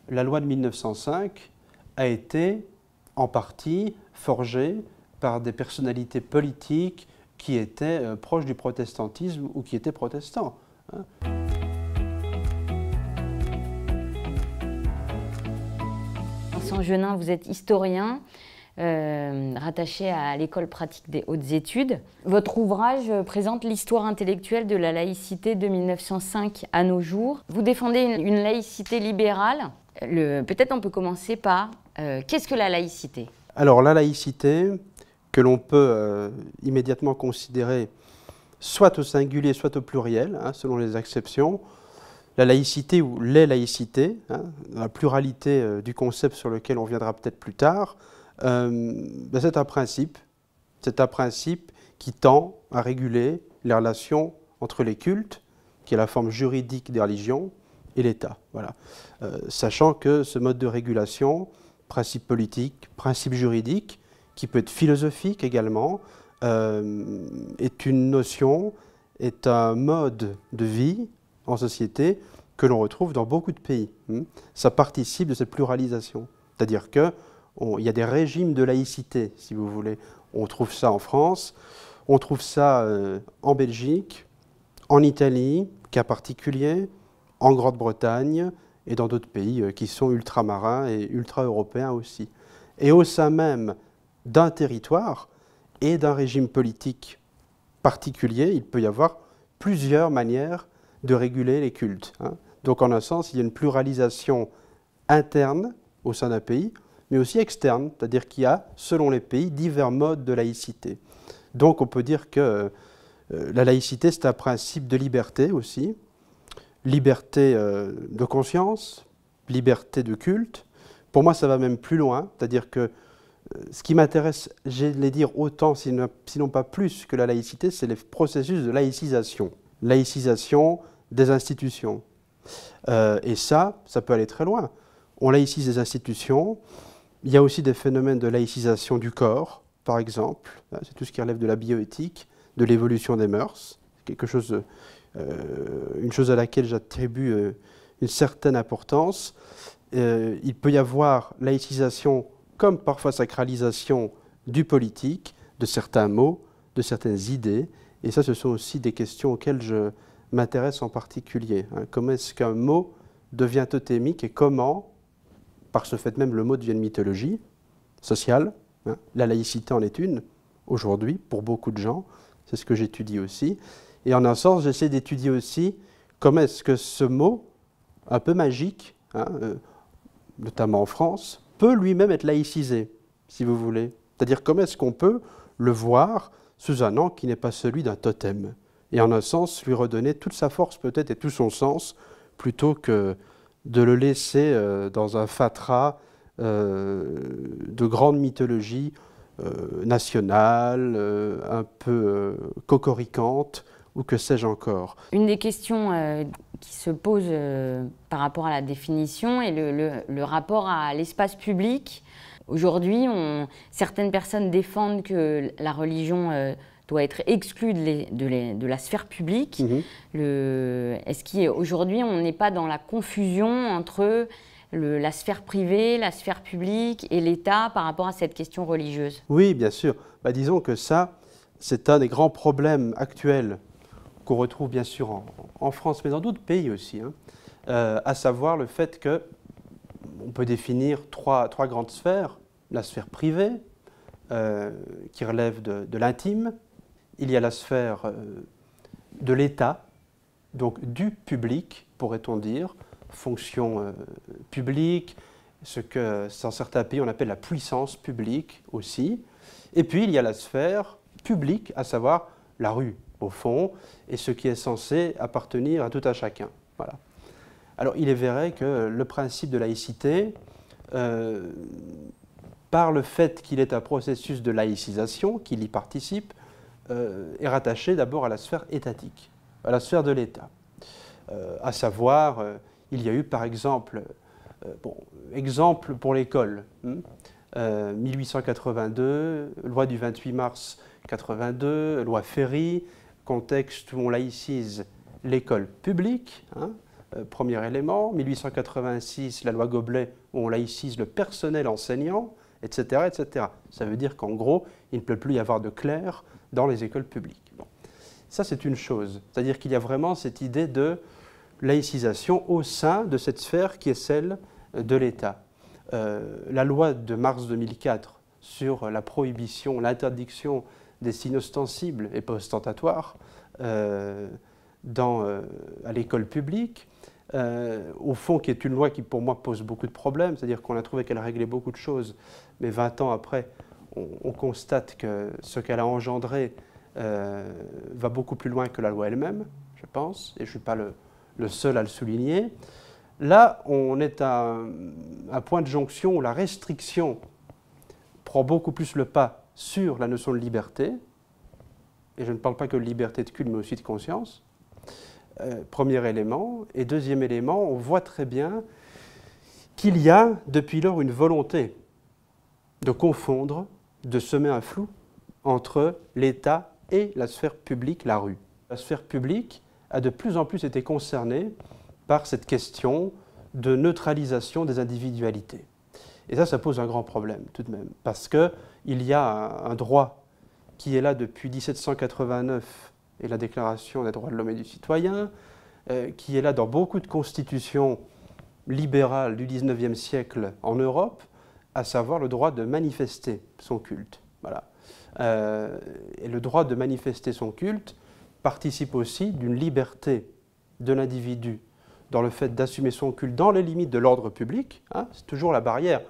La loi de 1905 a été en partie forgée par des personnalités politiques qui étaient proches du protestantisme ou qui étaient protestants. Vincent Genin, vous êtes historien, rattaché à l'École pratique des hautes études. Votre ouvrage présente l'histoire intellectuelle de la laïcité de 1905 à nos jours. Vous défendez une laïcité libérale. Peut-être on peut commencer par qu'est-ce que la laïcité? Alors la laïcité, que l'on peut immédiatement considérer soit au singulier, soit au pluriel, selon les acceptions, la laïcité ou les laïcités, la pluralité du concept sur lequel on viendra peut-être plus tard, c'est un principe qui tend à réguler les relations entre les cultes, qui est la forme juridique des religions, et l'État. Voilà. Sachant que ce mode de régulation, principe politique, principe juridique, qui peut être philosophique également, est une notion, est un mode de vie en société que l'on retrouve dans beaucoup de pays. Ça participe de cette pluralisation. C'est-à-dire qu'il y a des régimes de laïcité, si vous voulez. On trouve ça en France, on trouve ça en Belgique, en Italie, cas particulier, en Grande-Bretagne et dans d'autres pays qui sont ultramarins et ultra-européens aussi. Et au sein même d'un territoire et d'un régime politique particulier, il peut y avoir plusieurs manières de réguler les cultes. Donc en un sens, il y a une pluralisation interne au sein d'un pays, mais aussi externe, c'est-à-dire qu'il y a, selon les pays, divers modes de laïcité. Donc on peut dire que la laïcité, c'est un principe de liberté aussi, liberté de conscience, liberté de culte. Pour moi, ça va même plus loin, c'est-à-dire que ce qui m'intéresse, j'allais dire autant, sinon pas plus que la laïcité, c'est les processus de laïcisation. Laïcisation des institutions. Et ça peut aller très loin. On laïcise des institutions. Il y a aussi des phénomènes de laïcisation du corps, par exemple. C'est tout ce qui relève de la bioéthique, de l'évolution des mœurs. Quelque chose, une chose à laquelle j'attribue une certaine importance. Il peut y avoir laïcisation comme parfois sacralisation du politique, de certains mots, de certaines idées. Et ça, ce sont aussi des questions auxquelles je m'intéresse en particulier. Comment est-ce qu'un mot devient totémique et comment, par ce fait même, le mot devient une mythologie sociale. La laïcité en est une, aujourd'hui, pour beaucoup de gens. C'est ce que j'étudie aussi. Et en un sens, j'essaie d'étudier aussi comment est-ce que ce mot, un peu magique, notamment en France, peut lui-même être laïcisé, si vous voulez. C'est-à-dire comment est-ce qu'on peut le voir sous un nom qui n'est pas celui d'un totem. Et en un sens, lui redonner toute sa force peut-être et tout son sens, plutôt que de le laisser dans un fatras de grande mythologie nationale, un peu cocoriquante, ou que sais-je encore. Une des questions qui se pose par rapport à la définition est le rapport à l'espace public. Aujourd'hui, certaines personnes défendent que la religion doit être exclue de la sphère publique. Est-ce qu'aujourd'hui, on n'est pas dans la confusion entre la sphère privée, la sphère publique et l'État par rapport à cette question religieuse? Oui, bien sûr. Disons que ça, c'est un des grands problèmes actuels qu'on retrouve bien sûr en France, mais dans d'autres pays aussi, à savoir le fait qu'on peut définir trois grandes sphères. La sphère privée, qui relève de l'intime. Il y a la sphère de l'État, donc du public, pourrait-on dire, fonction publique, ce que dans certains pays on appelle la puissance publique aussi. Et puis il y a la sphère publique, à savoir la rue, au fond, et ce qui est censé appartenir à tout un chacun. Voilà. Alors il est vrai que le principe de laïcité, par le fait qu'il est un processus de laïcisation, qu'il y participe, est rattaché d'abord à la sphère étatique, à la sphère de l'État. À savoir, il y a eu par exemple, exemple pour l'école, 1882, loi du 28 mars 82, loi Ferry, contexte où on laïcise l'école publique, Premier élément. 1886, la loi Goblet, où on laïcise le personnel enseignant, etc., etc. Ça veut dire qu'en gros, il ne peut plus y avoir de clercs dans les écoles publiques. Bon. Ça, c'est une chose. C'est-à-dire qu'il y a vraiment cette idée de laïcisation au sein de cette sphère qui est celle de l'État. La loi de mars 2004 sur la prohibition, l'interdiction des signes ostensibles et pas ostentatoires à l'école publique, au fond, qui est une loi qui, pour moi, pose beaucoup de problèmes, c'est-à-dire qu'on a trouvé qu'elle réglait beaucoup de choses, mais 20 ans après, on constate que ce qu'elle a engendré va beaucoup plus loin que la loi elle-même, je pense, et je ne suis pas le seul à le souligner. Là, on est à un point de jonction où la restriction prend beaucoup plus le pas sur la notion de liberté, et je ne parle pas que de liberté de culte, mais aussi de conscience. Premier élément. Et deuxième élément, on voit très bien qu'il y a depuis lors une volonté de confondre, de semer un flou entre l'État et la sphère publique, la rue. La sphère publique a de plus en plus été concernée par cette question de neutralisation des individualités. Et ça pose un grand problème tout de même, parce qu'il y a un droit qui est là depuis 1789 et la Déclaration des droits de l'homme et du citoyen, qui est là dans beaucoup de constitutions libérales du XIXe siècle en Europe, à savoir le droit de manifester son culte. Voilà. Et le droit de manifester son culte participe aussi d'une liberté de l'individu dans le fait d'assumer son culte dans les limites de l'ordre public. Hein, c'est toujours la barrière.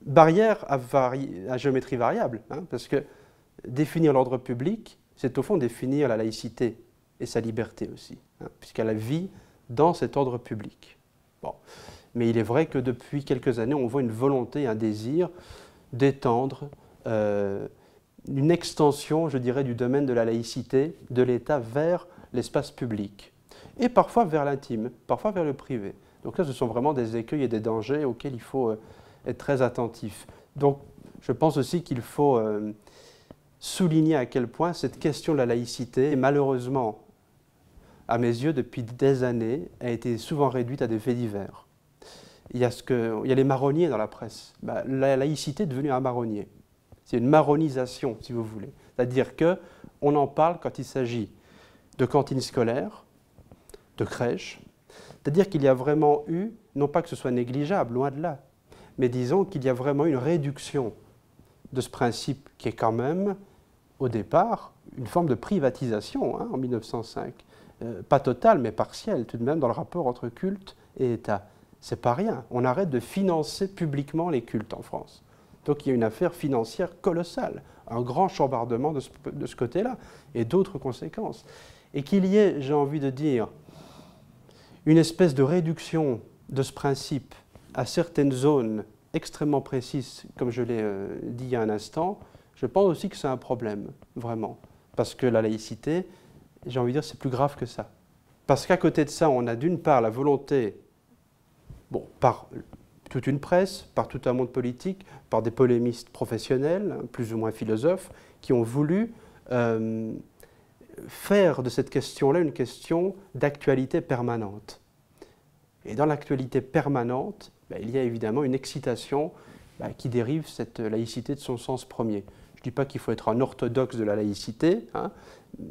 Barrière à géométrie variable, hein, parce que définir l'ordre public, c'est au fond définir la laïcité et sa liberté aussi, hein, puisqu'elle vit dans cet ordre public. Bon. Mais il est vrai que depuis quelques années, on voit une volonté, un désir d'étendre une extension, je dirais, du domaine de la laïcité, de l'État vers l'espace public, et parfois vers l'intime, parfois vers le privé. Donc là, ce sont vraiment des écueils et des dangers auxquels il faut être très attentif. Donc, je pense aussi qu'il faut souligner à quel point cette question de la laïcité, malheureusement, à mes yeux, depuis des années, a été souvent réduite à des faits divers. Il y a les marronniers dans la presse. La laïcité est devenue un marronnier. C'est une marronisation, si vous voulez. C'est-à-dire qu'on en parle quand il s'agit de cantines scolaires, de crèches. C'est-à-dire qu'il y a vraiment eu, non pas que ce soit négligeable, loin de là, mais disons qu'il y a vraiment une réduction de ce principe qui est quand même, au départ, une forme de privatisation, hein, en 1905. Pas totale, mais partielle, tout de même, dans le rapport entre culte et État. C'est pas rien. On arrête de financer publiquement les cultes en France. Donc il y a une affaire financière colossale, un grand chambardement de ce côté-là, et d'autres conséquences. Et qu'il y ait, j'ai envie de dire, une espèce de réduction de ce principe à certaines zones extrêmement précises, comme je l'ai dit il y a un instant, je pense aussi que c'est un problème, vraiment. Parce que la laïcité, j'ai envie de dire, c'est plus grave que ça. Parce qu'à côté de ça, on a d'une part la volonté, bon, par toute une presse, par tout un monde politique, par des polémistes professionnels, plus ou moins philosophes, qui ont voulu faire de cette question-là une question d'actualité permanente. Et dans l'actualité permanente, il y a évidemment une excitation qui dérive cette laïcité de son sens premier. Je ne dis pas qu'il faut être un orthodoxe de la laïcité, hein,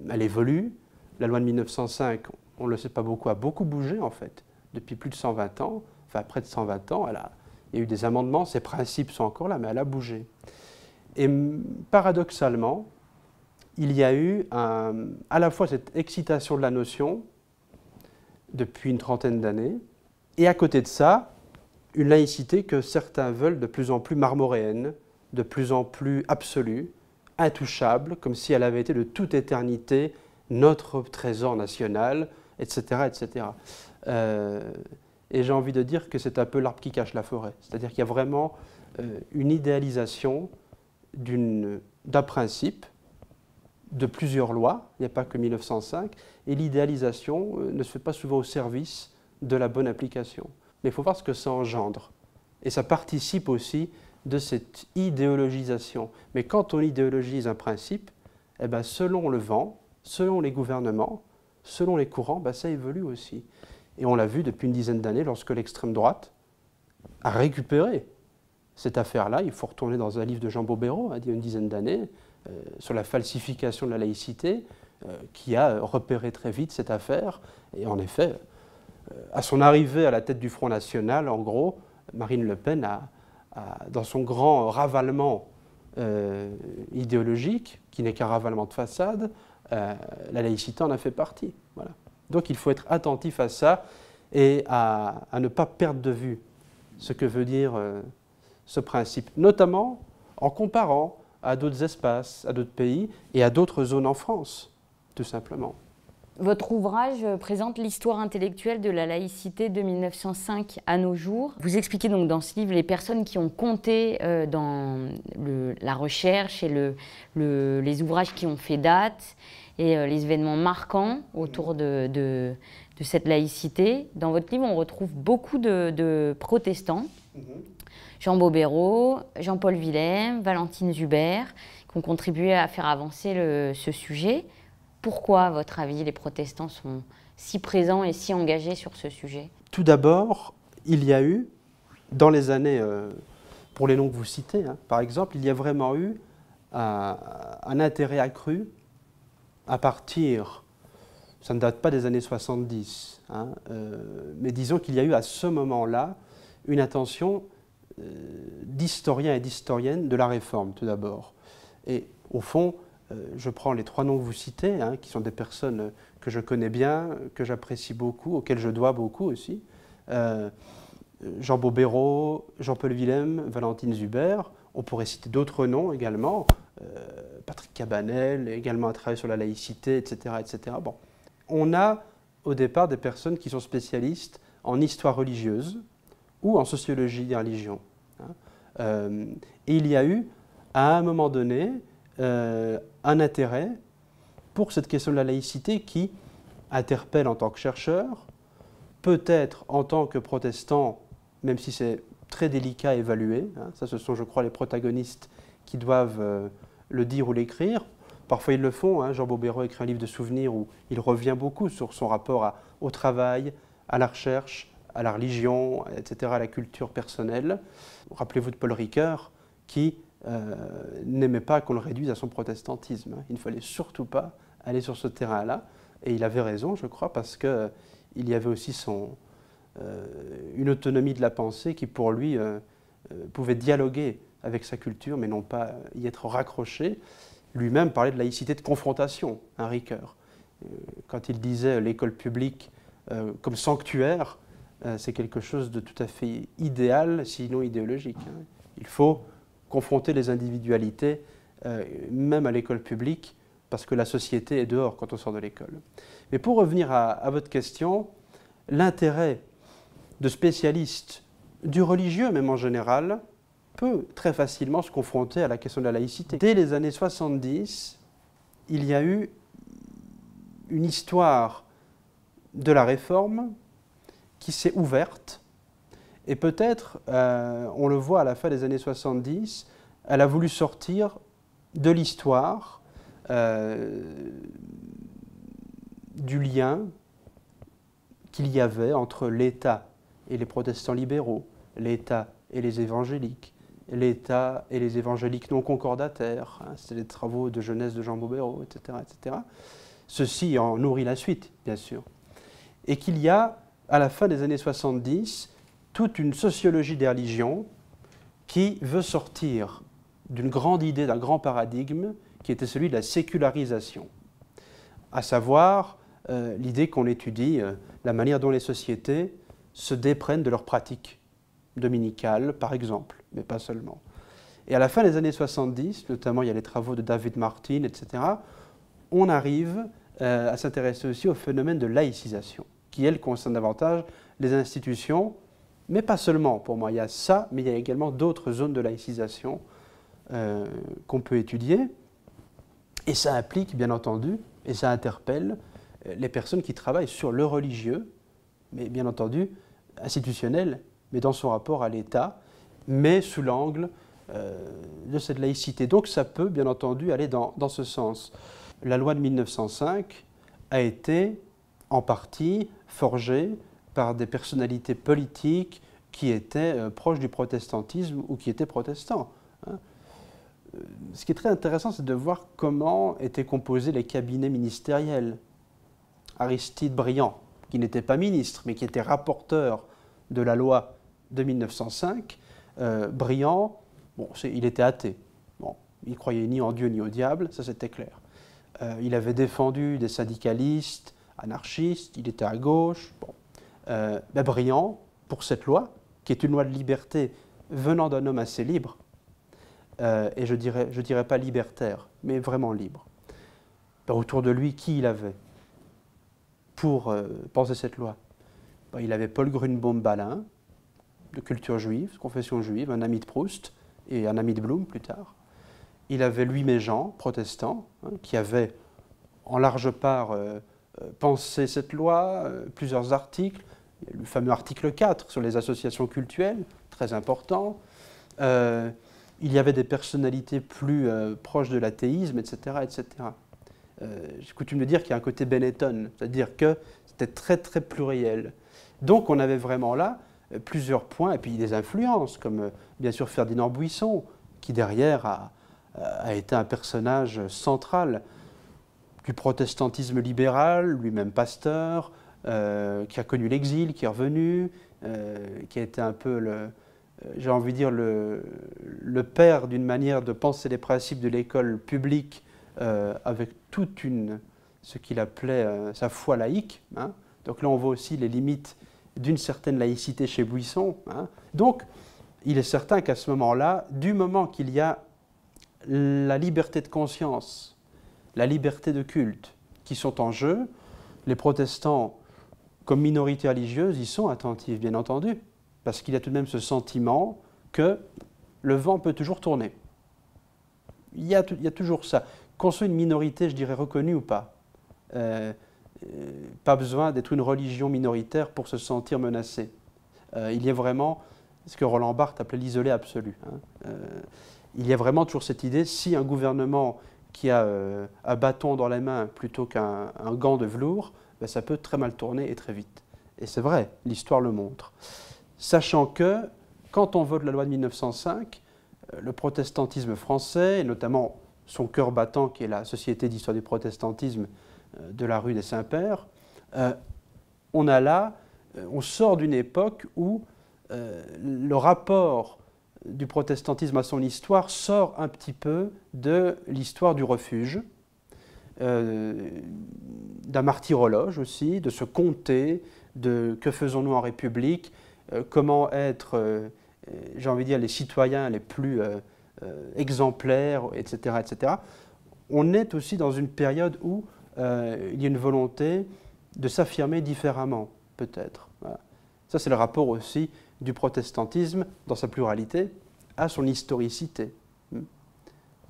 elle évolue. La loi de 1905, on ne le sait pas beaucoup, a beaucoup bougé en fait, depuis plus de 120 ans, enfin près de 120 ans, il y a eu des amendements, ses principes sont encore là, mais elle a bougé. Et paradoxalement, il y a eu à la fois cette excitation de la notion, depuis une trentaine d'années, et à côté de ça, une laïcité que certains veulent de plus en plus marmoréenne, de plus en plus absolue, intouchable, comme si elle avait été de toute éternité notre trésor national, etc. etc. Et j'ai envie de dire que c'est un peu l'arbre qui cache la forêt. C'est-à-dire qu'il y a vraiment une idéalisation d'un principe, de plusieurs lois, il n'y a pas que 1905, et l'idéalisation ne se fait pas souvent au service de la bonne application. Mais il faut voir ce que ça engendre. Et ça participe aussi de cette idéologisation. Mais quand on idéologise un principe, selon le vent, selon les gouvernements, selon les courants, ça évolue aussi. Et on l'a vu depuis une dizaine d'années lorsque l'extrême droite a récupéré cette affaire-là. Il faut retourner dans un livre de Jean Bobéro, d'il y a une dizaine d'années, sur la falsification de la laïcité, qui a repéré très vite cette affaire. Et en effet, à son arrivée à la tête du Front National, en gros, Marine Le Pen dans son grand ravalement idéologique, qui n'est qu'un ravalement de façade, la laïcité en a fait partie. Voilà. Donc il faut être attentif à ça et à ne pas perdre de vue ce que veut dire ce principe, notamment en comparant à d'autres espaces, à d'autres pays et à d'autres zones en France, tout simplement. Votre ouvrage présente l'histoire intellectuelle de la laïcité de 1905 à nos jours. Vous expliquez donc dans ce livre les personnes qui ont compté dans la recherche et les ouvrages qui ont fait date et les événements marquants autour de cette laïcité. Dans votre livre, on retrouve beaucoup de protestants. Jean Bobéro, Jean-Paul Willem, Valentine Zuber, qui ont contribué à faire avancer ce sujet. Pourquoi, à votre avis, les protestants sont si présents et si engagés sur ce sujet? Tout d'abord, il y a eu, dans les années, pour les noms que vous citez, par exemple, il y a vraiment eu un intérêt accru à partir, ça ne date pas des années 70, mais disons qu'il y a eu à ce moment-là une attention d'historiens et d'historiennes de la Réforme, tout d'abord. Et au fond, je prends les trois noms que vous citez, qui sont des personnes que je connais bien, que j'apprécie beaucoup, auxquelles je dois beaucoup aussi. Jean Bobéro, Jean-Paul Willem, Valentine Zuber. On pourrait citer d'autres noms également. Patrick Cabanel, également un travail sur la laïcité, etc., etc. Bon. On a au départ des personnes qui sont spécialistes en histoire religieuse ou en sociologie des religions. Et il y a eu, à un moment donné, un intérêt pour cette question de la laïcité qui interpelle en tant que chercheur, peut-être en tant que protestant, même si c'est très délicat à évaluer. Ça, ce sont, je crois, les protagonistes qui doivent le dire ou l'écrire. Parfois, ils le font. Jean Bobéro écrit un livre de souvenirs où il revient beaucoup sur son rapport au travail, à la recherche, à la religion, etc., à la culture personnelle. Rappelez-vous de Paul Ricoeur, qui n'aimait pas qu'on le réduise à son protestantisme. Il ne fallait surtout pas aller sur ce terrain-là. Et il avait raison, je crois, parce qu'il y avait aussi une autonomie de la pensée qui, pour lui, pouvait dialoguer avec sa culture, mais non pas y être raccroché. Lui-même parlait de laïcité de confrontation, Ricoeur. Quand il disait l'école publique comme sanctuaire, c'est quelque chose de tout à fait idéal, sinon idéologique. Il faut confronter les individualités, même à l'école publique, parce que la société est dehors quand on sort de l'école. Mais pour revenir à votre question, l'intérêt de spécialistes du religieux, même en général, peut très facilement se confronter à la question de la laïcité. Dès les années 70, il y a eu une histoire de la Réforme qui s'est ouverte. Et peut-être, on le voit à la fin des années 70, elle a voulu sortir de l'histoire du lien qu'il y avait entre l'État et les protestants libéraux, l'État et les évangéliques, l'État et les évangéliques non concordataires. C'était les travaux de jeunesse de Jean Bobéro, etc., etc. Ceci en nourrit la suite, bien sûr. Et qu'il y a, à la fin des années 70, toute une sociologie des religions qui veut sortir d'une grande idée, d'un grand paradigme qui était celui de la sécularisation, à savoir l'idée qu'on étudie la manière dont les sociétés se déprennent de leurs pratiques dominicales, par exemple, mais pas seulement. Et à la fin des années 70, notamment il y a les travaux de David Martin, etc., on arrive à s'intéresser aussi au phénomène de laïcisation, qui, elle, concerne davantage les institutions, mais pas seulement, pour moi. Il y a ça, mais il y a également d'autres zones de laïcisation qu'on peut étudier. Et ça implique, bien entendu, et ça interpelle les personnes qui travaillent sur le religieux, mais bien entendu institutionnel, mais dans son rapport à l'État, mais sous l'angle de cette laïcité. Donc ça peut, bien entendu, aller dans ce sens. La loi de 1905 a été, en partie, forgée par des personnalités politiques qui étaient proches du protestantisme ou qui étaient protestants. Hein. Ce qui est très intéressant, c'est de voir comment étaient composés les cabinets ministériels. Aristide Briand, qui n'était pas ministre, mais qui était rapporteur de la loi de 1905, Briand, bon, il était athée. Bon, il ne croyait ni en Dieu ni au diable, ça c'était clair. Il avait défendu des syndicalistes, anarchistes, il était à gauche. Bon. Briand, pour cette loi, qui est une loi de liberté venant d'un homme assez libre, et je dirais pas libertaire, mais vraiment libre. Autour de lui, qui il avait pour penser cette loi? Il avait Paul Grunbaum-Balin, de culture juive, confession juive, un ami de Proust et un ami de Blum plus tard. Il avait Louis Méjean, protestant, hein, qui avait en large part pensé cette loi, plusieurs articles. Il y a le fameux article 4 sur les associations cultuelles, très important. Il y avait des personnalités plus proches de l'athéisme, etc. etc. J'ai coutume de dire qu'il y a un côté Benetton, c'est-à-dire que c'était très très pluriel. Donc on avait vraiment là plusieurs points, et puis des influences, comme bien sûr Ferdinand Buisson, qui derrière a été un personnage central du protestantisme libéral, lui-même pasteur, qui a connu l'exil, qui est revenu, qui a été un peu, j'ai envie de dire, le père d'une manière de penser les principes de l'école publique avec toute ce qu'il appelait sa foi laïque. Hein. Donc là, on voit aussi les limites d'une certaine laïcité chez Buisson. Hein. Donc, il est certain qu'à ce moment-là, du moment qu'il y a la liberté de conscience, la liberté de culte qui sont en jeu, les protestants, comme minorité religieuse, y sont attentifs, bien entendu, parce qu'il y a tout de même ce sentiment que le vent peut toujours tourner. Il y a toujours ça. Qu'on soit une minorité, je dirais, reconnue ou pas. Pas besoin d'être une religion minoritaire pour se sentir menacé. Il y a vraiment ce que Roland Barthes appelait l'isolé absolu. Hein. Il y a vraiment toujours cette idée, si un gouvernement qui a un bâton dans la main plutôt qu'un gant de velours, ben ça peut très mal tourner et très vite. Et c'est vrai, l'histoire le montre. Sachant que, quand on vote la loi de 1905, le protestantisme français, et notamment son cœur battant qui est la Société d'histoire du protestantisme de la rue des Saints-Pères, on sort d'une époque où le rapport du protestantisme à son histoire sort un petit peu de l'histoire du refuge, d'un martyrologe aussi, de ce comté, de que faisons-nous en République, comment être, j'ai envie de dire, les citoyens les plus exemplaires, etc., etc. On est aussi dans une période où il y a une volonté de s'affirmer différemment, peut-être. Voilà. Ça, c'est le rapport aussi du protestantisme, dans sa pluralité, à son historicité,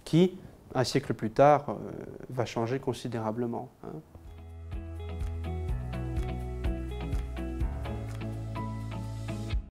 qui, un siècle plus tard, va changer considérablement. Hein.